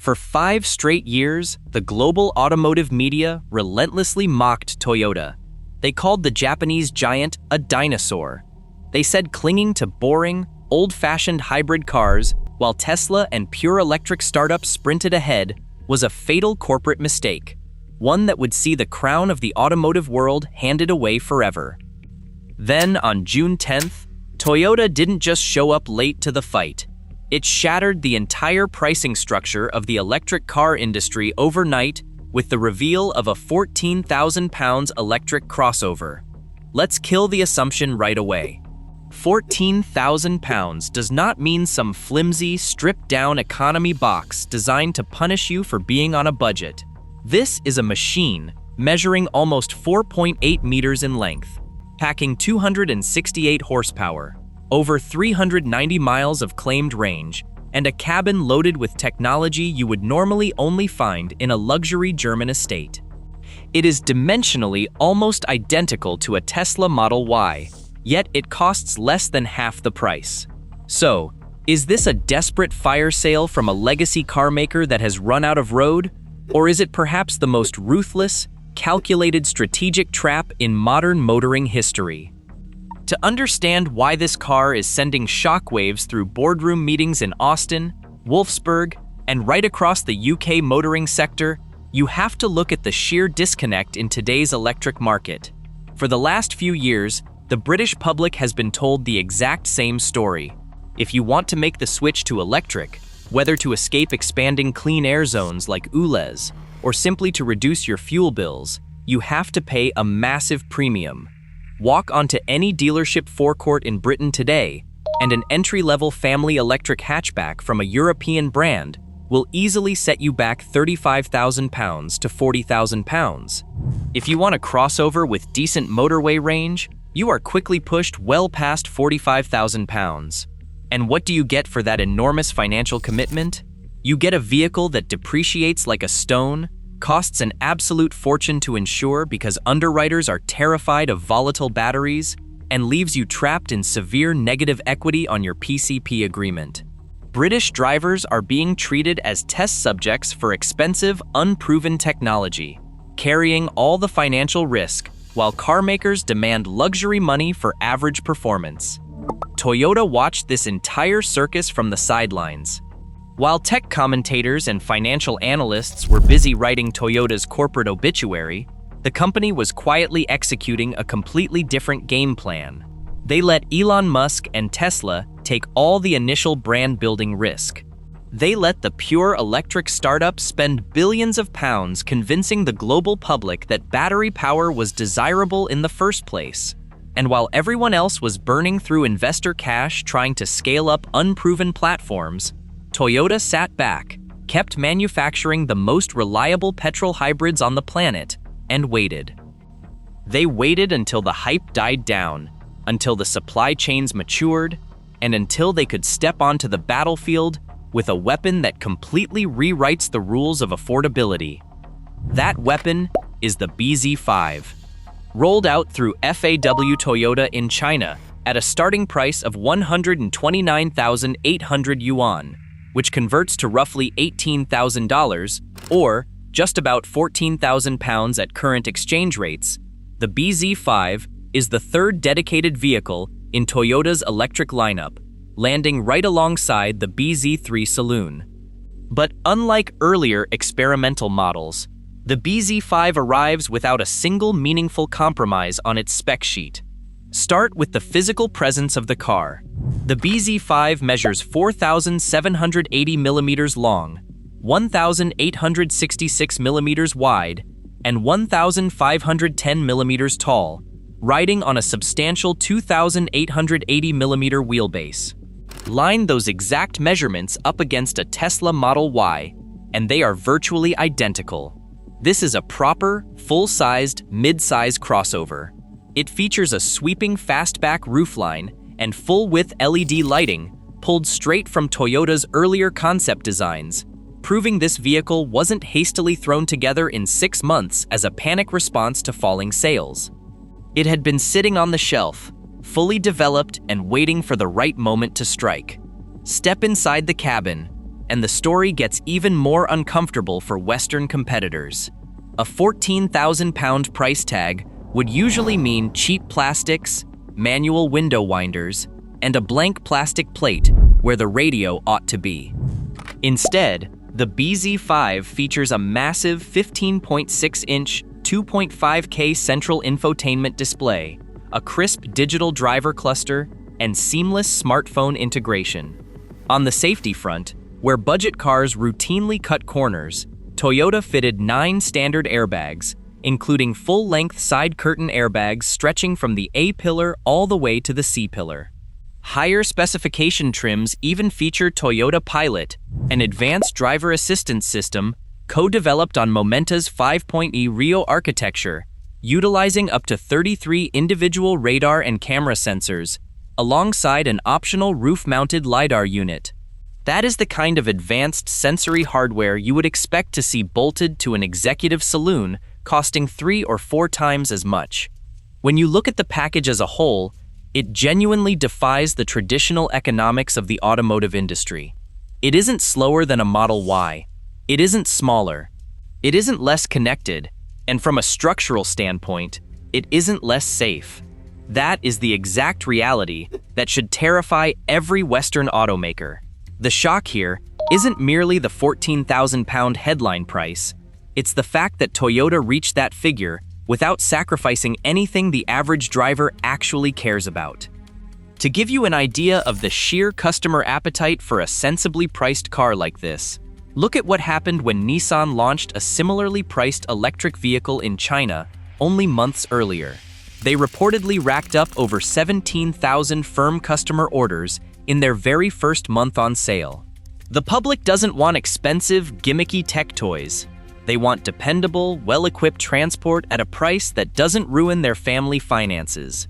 For 5 straight years, the global automotive media relentlessly mocked Toyota. They called the Japanese giant a dinosaur. They said clinging to boring, old-fashioned hybrid cars while Tesla and pure electric startups sprinted ahead was a fatal corporate mistake, one that would see the crown of the automotive world handed away forever. Then, on June 10th, Toyota didn't just show up late to the fight. It shattered the entire pricing structure of the electric car industry overnight with the reveal of a 14,000 pounds electric crossover. Let's kill the assumption right away. 14,000 pounds does not mean some flimsy, stripped-down economy box designed to punish you for being on a budget. This is a machine measuring almost 4.8 meters in length, packing 268 horsepower, over 390 miles of claimed range, and a cabin loaded with technology you would normally only find in a luxury German estate. It is dimensionally almost identical to a Tesla Model Y, yet it costs less than half the price. So, is this a desperate fire sale from a legacy car maker that has run out of road? Or is it perhaps the most ruthless, calculated strategic trap in modern motoring history? To understand why this car is sending shockwaves through boardroom meetings in Austin, Wolfsburg, and right across the UK motoring sector, you have to look at the sheer disconnect in today's electric market. For the last few years, the British public has been told the exact same story. If you want to make the switch to electric, whether to escape expanding clean air zones like ULEZ, or simply to reduce your fuel bills, you have to pay a massive premium. Walk onto any dealership forecourt in Britain today, and an entry-level family electric hatchback from a European brand will easily set you back £35,000 to £40,000. If you want a crossover with decent motorway range, you are quickly pushed well past £45,000. And what do you get for that enormous financial commitment? You get a vehicle that depreciates like a stone, costs an absolute fortune to insure because underwriters are terrified of volatile batteries, and leaves you trapped in severe negative equity on your PCP agreement. British drivers are being treated as test subjects for expensive, unproven technology, carrying all the financial risk, while car makers demand luxury money for average performance. Toyota watched this entire circus from the sidelines. While tech commentators and financial analysts were busy writing Toyota's corporate obituary, the company was quietly executing a completely different game plan. They let Elon Musk and Tesla take all the initial brand-building risk. They let the pure electric startup spend billions of pounds convincing the global public that battery power was desirable in the first place. And while everyone else was burning through investor cash trying to scale up unproven platforms, Toyota sat back, kept manufacturing the most reliable petrol hybrids on the planet, and waited. They waited until the hype died down, until the supply chains matured, and until they could step onto the battlefield with a weapon that completely rewrites the rules of affordability. That weapon is the BZ5. Rolled out through FAW Toyota in China at a starting price of 129,800 yuan, which converts to roughly $18,000, or just about 14,000 pounds at current exchange rates, the BZ5 is the third dedicated vehicle in Toyota's electric lineup, landing right alongside the BZ3 Saloon. But unlike earlier experimental models, the BZ5 arrives without a single meaningful compromise on its spec sheet. Start with the physical presence of the car. The BZ5 measures 4,780 millimeters long, 1,866 millimeters wide, and 1,510 millimeters tall, riding on a substantial 2,880 millimeter wheelbase. Line those exact measurements up against a Tesla Model Y, and they are virtually identical. This is a proper, full-sized, mid-size crossover. It features a sweeping fastback roofline and full-width LED lighting pulled straight from Toyota's earlier concept designs, proving this vehicle wasn't hastily thrown together in 6 months as a panic response to falling sales. It had been sitting on the shelf, fully developed and waiting for the right moment to strike. Step inside the cabin, And the story gets even more uncomfortable for Western competitors. A £14,000 price tag would usually mean cheap plastics, manual window winders, and a blank plastic plate where the radio ought to be. Instead, the BZ5 features a massive 15.6-inch, 2.5K central infotainment display, a crisp digital driver cluster, and seamless smartphone integration. On the safety front, where budget cars routinely cut corners, Toyota fitted 9 standard airbags, including full-length side curtain airbags stretching from the A-pillar all the way to the C-pillar. Higher specification trims even feature Toyota Pilot, an advanced driver assistance system co-developed on Momenta's 5.E Rio architecture, utilizing up to 33 individual radar and camera sensors, alongside an optional roof-mounted LiDAR unit. That is the kind of advanced sensory hardware you would expect to see bolted to an executive saloon, costing 3 or 4 times as much. When you look at the package as a whole, it genuinely defies the traditional economics of the automotive industry. It isn't slower than a Model Y. It isn't smaller. It isn't less connected. And from a structural standpoint, it isn't less safe. That is the exact reality that should terrify every Western automaker. The shock here isn't merely the £14,000 headline price. It's the fact that Toyota reached that figure without sacrificing anything the average driver actually cares about. To give you an idea of the sheer customer appetite for a sensibly priced car like this, look at what happened when Nissan launched a similarly priced electric vehicle in China only months earlier. They reportedly racked up over 17,000 firm customer orders in their very first month on sale. The public doesn't want expensive, gimmicky tech toys. They want dependable, well-equipped transport at a price that doesn't ruin their family finances.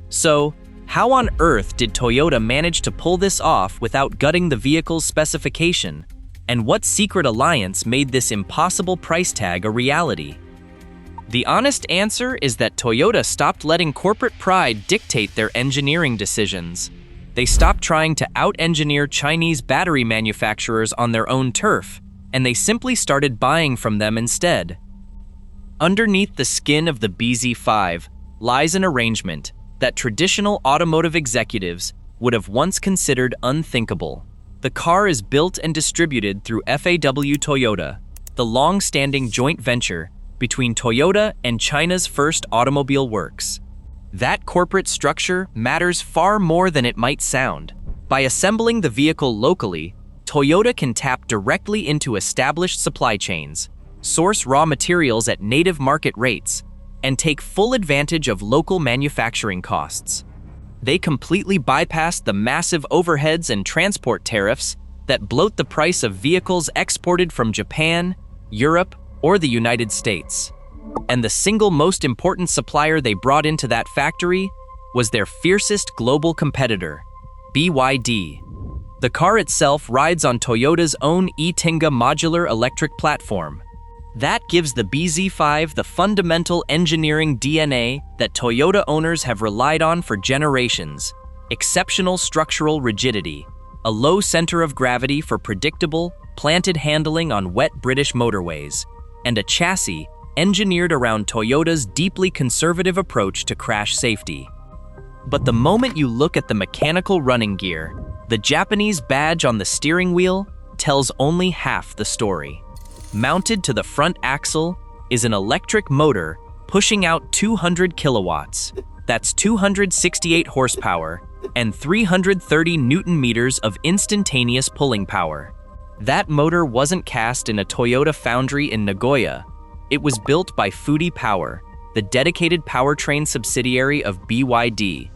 So, how on earth did Toyota manage to pull this off without gutting the vehicle's specification? And what secret alliance made this impossible price tag a reality? The honest answer is that Toyota stopped letting corporate pride dictate their engineering decisions. They stopped trying to out-engineer Chinese battery manufacturers on their own turf, and they simply started buying from them instead. Underneath the skin of the BZ5 lies an arrangement that traditional automotive executives would have once considered unthinkable. The car is built and distributed through FAW Toyota, the long-standing joint venture between Toyota and China's First Automobile Works. That corporate structure matters far more than it might sound. By assembling the vehicle locally, Toyota can tap directly into established supply chains, source raw materials at native market rates, and take full advantage of local manufacturing costs. They completely bypassed the massive overheads and transport tariffs that bloat the price of vehicles exported from Japan, Europe, or the United States. And the single most important supplier they brought into that factory was their fiercest global competitor, BYD. The car itself rides on Toyota's own e-Tinga modular electric platform. That gives the BZ5 the fundamental engineering DNA that Toyota owners have relied on for generations: exceptional structural rigidity, a low center of gravity for predictable, planted handling on wet British motorways, and a chassis engineered around Toyota's deeply conservative approach to crash safety. But the moment you look at the mechanical running gear, the Japanese badge on the steering wheel tells only half the story. Mounted to the front axle is an electric motor pushing out 200 kilowatts. That's 268 horsepower and 330 newton meters of instantaneous pulling power. That motor wasn't cast in a Toyota foundry in Nagoya. It was built by Fuji Power, the dedicated powertrain subsidiary of BYD.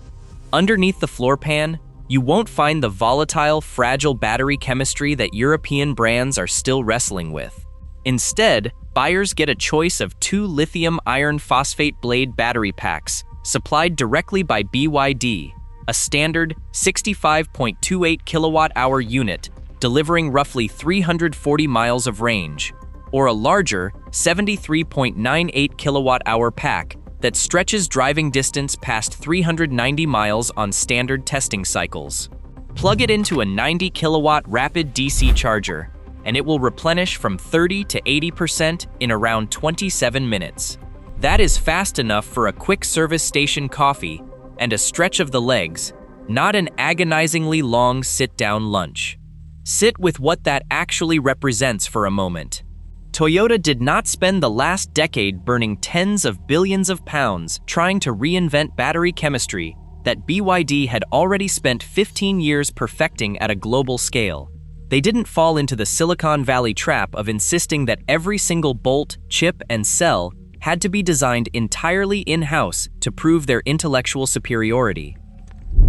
Underneath the floor pan, you won't find the volatile, fragile battery chemistry that European brands are still wrestling with. Instead, buyers get a choice of 2 lithium iron phosphate blade battery packs supplied directly by BYD, a standard 65.28 kilowatt-hour unit delivering roughly 340 miles of range, or a larger 73.98 kilowatt-hour pack that stretches driving distance past 390 miles on standard testing cycles. Plug it into a 90 kilowatt rapid DC charger, and it will replenish from 30 to 80% in around 27 minutes. That is fast enough for a quick service station coffee and a stretch of the legs, not an agonizingly long sit-down lunch. Sit with what that actually represents for a moment. Toyota did not spend the last decade burning tens of billions of pounds trying to reinvent battery chemistry that BYD had already spent 15 years perfecting at a global scale. They didn't fall into the Silicon Valley trap of insisting that every single bolt, chip, and cell had to be designed entirely in-house to prove their intellectual superiority.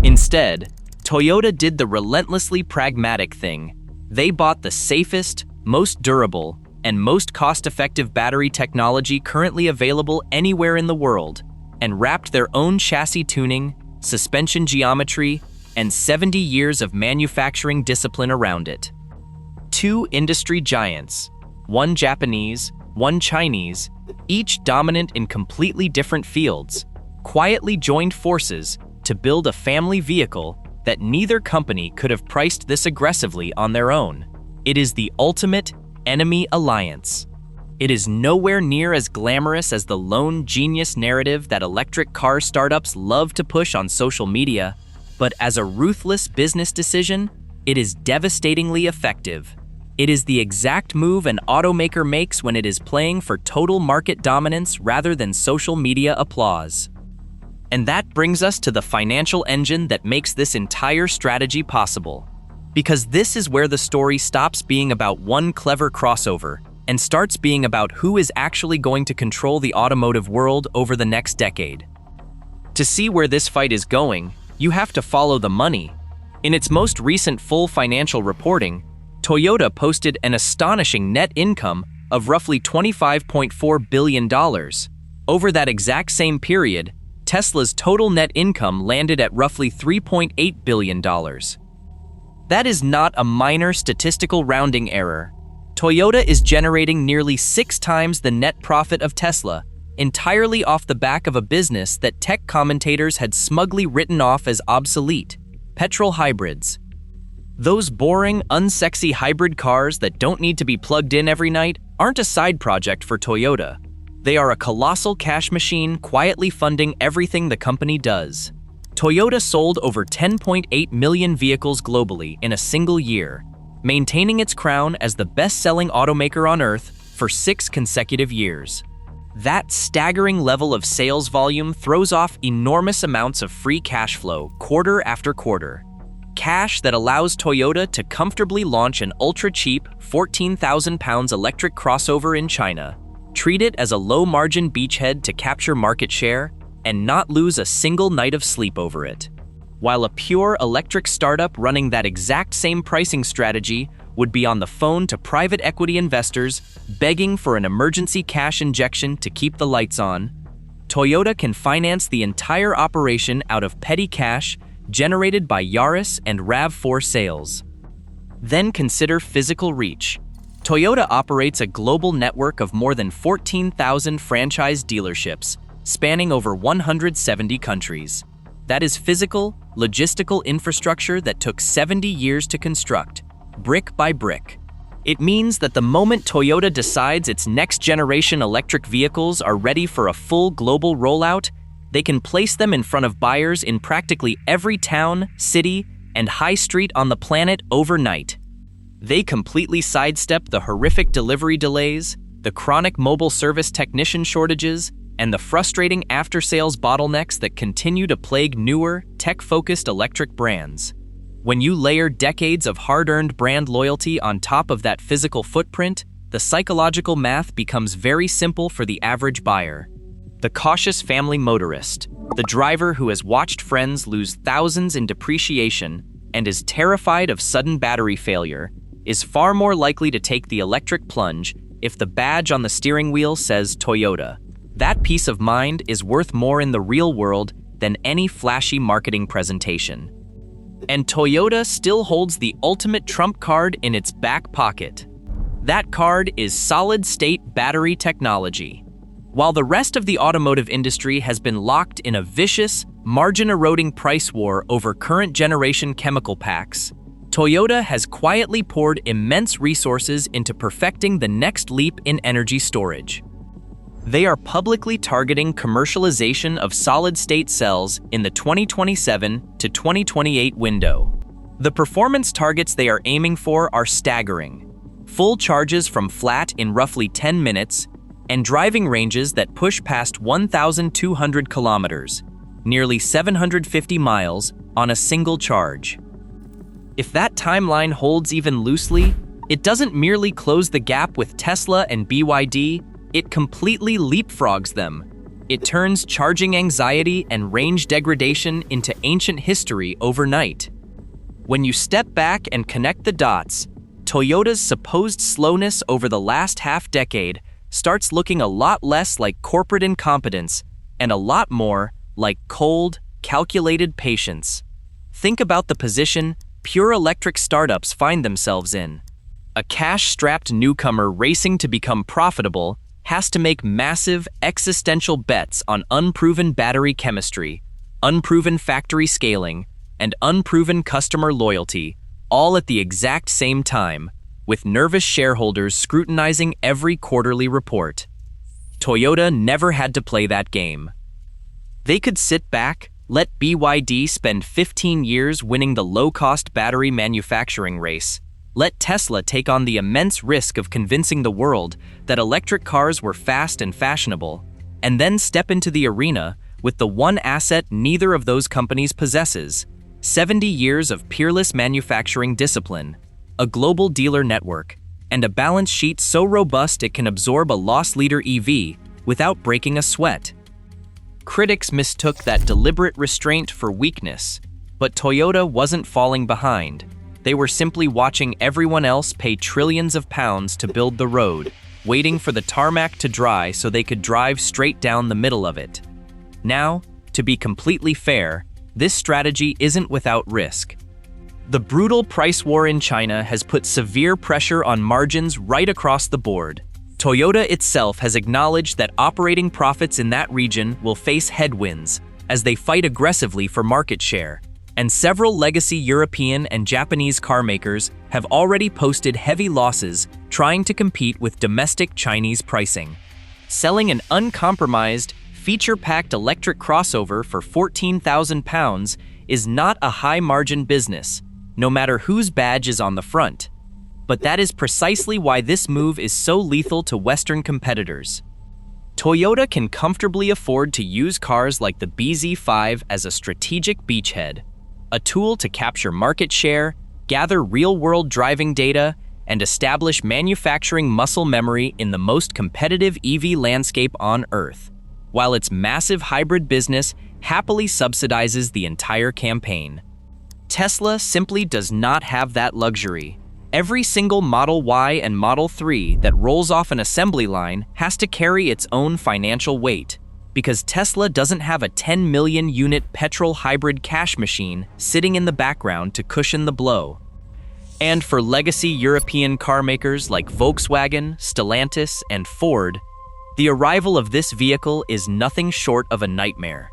Instead, Toyota did the relentlessly pragmatic thing. They bought the safest, most durable, and most cost-effective battery technology currently available anywhere in the world, and wrapped their own chassis tuning, suspension geometry, and 70 years of manufacturing discipline around it. Two industry giants, one Japanese, one Chinese, each dominant in completely different fields, quietly joined forces to build a family vehicle that neither company could have priced this aggressively on their own. It is the ultimate enemy alliance. It is nowhere near as glamorous as the lone genius narrative that electric car startups love to push on social media, but as a ruthless business decision, it is devastatingly effective. It is the exact move an automaker makes when it is playing for total market dominance rather than social media applause. And that brings us to the financial engine that makes this entire strategy possible. Because this is where the story stops being about one clever crossover and starts being about who is actually going to control the automotive world over the next decade. To see where this fight is going, you have to follow the money. In its most recent full financial reporting, Toyota posted an astonishing net income of roughly $25.4 billion. Over that exact same period, Tesla's total net income landed at roughly $3.8 billion. That is not a minor statistical rounding error. Toyota is generating nearly 6 times the net profit of Tesla, entirely off the back of a business that tech commentators had smugly written off as obsolete: petrol hybrids. Those boring, unsexy hybrid cars that don't need to be plugged in every night aren't a side project for Toyota. They are a colossal cash machine quietly funding everything the company does. Toyota sold over 10.8 million vehicles globally in a single year, maintaining its crown as the best-selling automaker on Earth for 6 consecutive years. That staggering level of sales volume throws off enormous amounts of free cash flow quarter after quarter. Cash that allows Toyota to comfortably launch an ultra-cheap 14,000 pounds electric crossover in China, treat it as a low-margin beachhead to capture market share, and not lose a single night of sleep over it. While a pure electric startup running that exact same pricing strategy would be on the phone to private equity investors begging for an emergency cash injection to keep the lights on, Toyota can finance the entire operation out of petty cash generated by Yaris and RAV4 sales. Then consider physical reach. Toyota operates a global network of more than 14,000 franchise dealerships spanning over 170 countries. That is physical, logistical infrastructure that took 70 years to construct, brick by brick. It means that the moment Toyota decides its next-generation electric vehicles are ready for a full global rollout, they can place them in front of buyers in practically every town, city, and high street on the planet overnight. They completely sidestep the horrific delivery delays, the chronic mobile service technician shortages, and the frustrating after-sales bottlenecks that continue to plague newer, tech-focused electric brands. When you layer decades of hard-earned brand loyalty on top of that physical footprint, the psychological math becomes very simple for the average buyer. The cautious family motorist, the driver who has watched friends lose thousands in depreciation and is terrified of sudden battery failure, is far more likely to take the electric plunge if the badge on the steering wheel says Toyota. That peace of mind is worth more in the real world than any flashy marketing presentation. And Toyota still holds the ultimate trump card in its back pocket. That card is solid-state battery technology. While the rest of the automotive industry has been locked in a vicious, margin-eroding price war over current-generation chemical packs, Toyota has quietly poured immense resources into perfecting the next leap in energy storage. They are publicly targeting commercialization of solid-state cells in the 2027 to 2028 window. The performance targets they are aiming for are staggering: full charges from flat in roughly 10 minutes, and driving ranges that push past 1,200 kilometers, nearly 750 miles, on a single charge. If that timeline holds even loosely, it doesn't merely close the gap with Tesla and BYD, it completely leapfrogs them. It turns charging anxiety and range degradation into ancient history overnight. When you step back and connect the dots, Toyota's supposed slowness over the last half-decade starts looking a lot less like corporate incompetence and a lot more like cold, calculated patience. Think about the position pure electric startups find themselves in. A cash-strapped newcomer racing to become profitable has to make massive, existential bets on unproven battery chemistry, unproven factory scaling, and unproven customer loyalty, all at the exact same time, with nervous shareholders scrutinizing every quarterly report. Toyota never had to play that game. They could sit back, let BYD spend 15 years winning the low-cost battery manufacturing race, let Tesla take on the immense risk of convincing the world that electric cars were fast and fashionable, and then step into the arena with the one asset neither of those companies possesses: 70 years of peerless manufacturing discipline, a global dealer network, and a balance sheet so robust it can absorb a loss-leader EV without breaking a sweat. Critics mistook that deliberate restraint for weakness, but Toyota wasn't falling behind. They were simply watching everyone else pay trillions of pounds to build the road, waiting for the tarmac to dry so they could drive straight down the middle of it. Now, to be completely fair, this strategy isn't without risk. The brutal price war in China has put severe pressure on margins right across the board. Toyota itself has acknowledged that operating profits in that region will face headwinds as they fight aggressively for market share, and several legacy European and Japanese car makers have already posted heavy losses trying to compete with domestic Chinese pricing. Selling an uncompromised, feature-packed electric crossover for £14,000 is not a high-margin business, no matter whose badge is on the front. But that is precisely why this move is so lethal to Western competitors. Toyota can comfortably afford to use cars like the BZ5 as a strategic beachhead, a tool to capture market share, gather real-world driving data, and establish manufacturing muscle memory in the most competitive EV landscape on Earth, while its massive hybrid business happily subsidizes the entire campaign. Tesla simply does not have that luxury. Every single Model Y and Model 3 that rolls off an assembly line has to carry its own financial weight, because Tesla doesn't have a 10 million unit petrol hybrid cash machine sitting in the background to cushion the blow. And for legacy European car makers like Volkswagen, Stellantis, and Ford, the arrival of this vehicle is nothing short of a nightmare.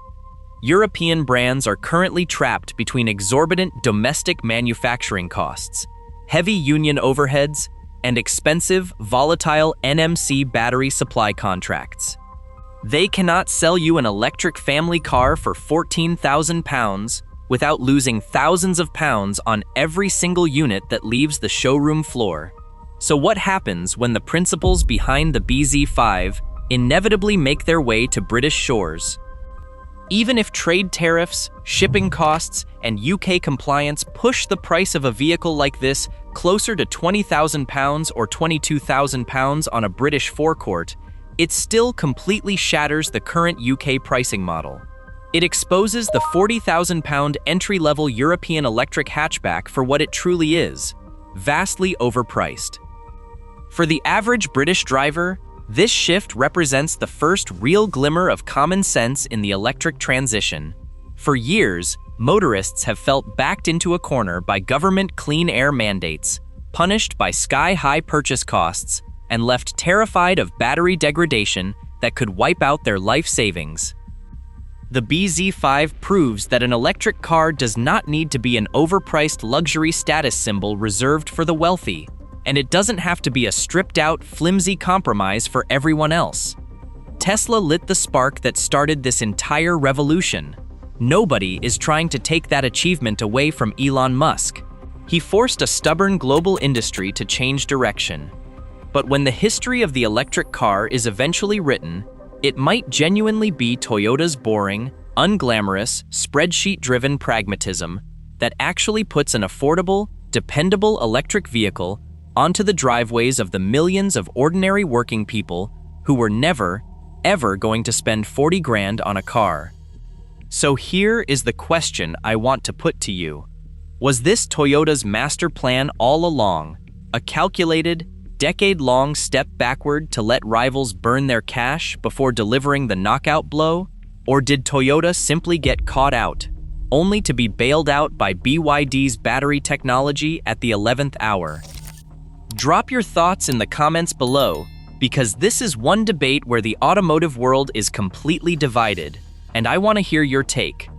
European brands are currently trapped between exorbitant domestic manufacturing costs, heavy union overheads, and expensive, volatile NMC battery supply contracts. They cannot sell you an electric family car for £14,000 without losing thousands of pounds on every single unit that leaves the showroom floor. So what happens when the principles behind the BZ5 inevitably make their way to British shores? Even if trade tariffs, shipping costs, and UK compliance push the price of a vehicle like this closer to £20,000 or £22,000 on a British forecourt, it still completely shatters the current UK pricing model. It exposes the £40,000 entry-level European electric hatchback for what it truly is: vastly overpriced. For the average British driver, this shift represents the first real glimmer of common sense in the electric transition. For years, motorists have felt backed into a corner by government clean air mandates, punished by sky-high purchase costs, and left terrified of battery degradation that could wipe out their life savings. The BZ5 proves that an electric car does not need to be an overpriced luxury status symbol reserved for the wealthy, and it doesn't have to be a stripped-out, flimsy compromise for everyone else. Tesla lit the spark that started this entire revolution. Nobody is trying to take that achievement away from Elon Musk. He forced a stubborn global industry to change direction. But when the history of the electric car is eventually written, it might genuinely be Toyota's boring, unglamorous, spreadsheet-driven pragmatism that actually puts an affordable, dependable electric vehicle onto the driveways of the millions of ordinary working people who were never, ever going to spend 40 grand on a car. So here is the question I want to put to you. Was this Toyota's master plan all along, a calculated, decade-long step backward to let rivals burn their cash before delivering the knockout blow? Or did Toyota simply get caught out, only to be bailed out by BYD's battery technology at the 11th hour? Drop your thoughts in the comments below, because this is one debate where the automotive world is completely divided, and I want to hear your take.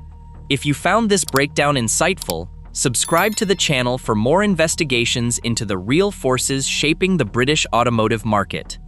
If you found this breakdown insightful, subscribe to the channel for more investigations into the real forces shaping the British automotive market.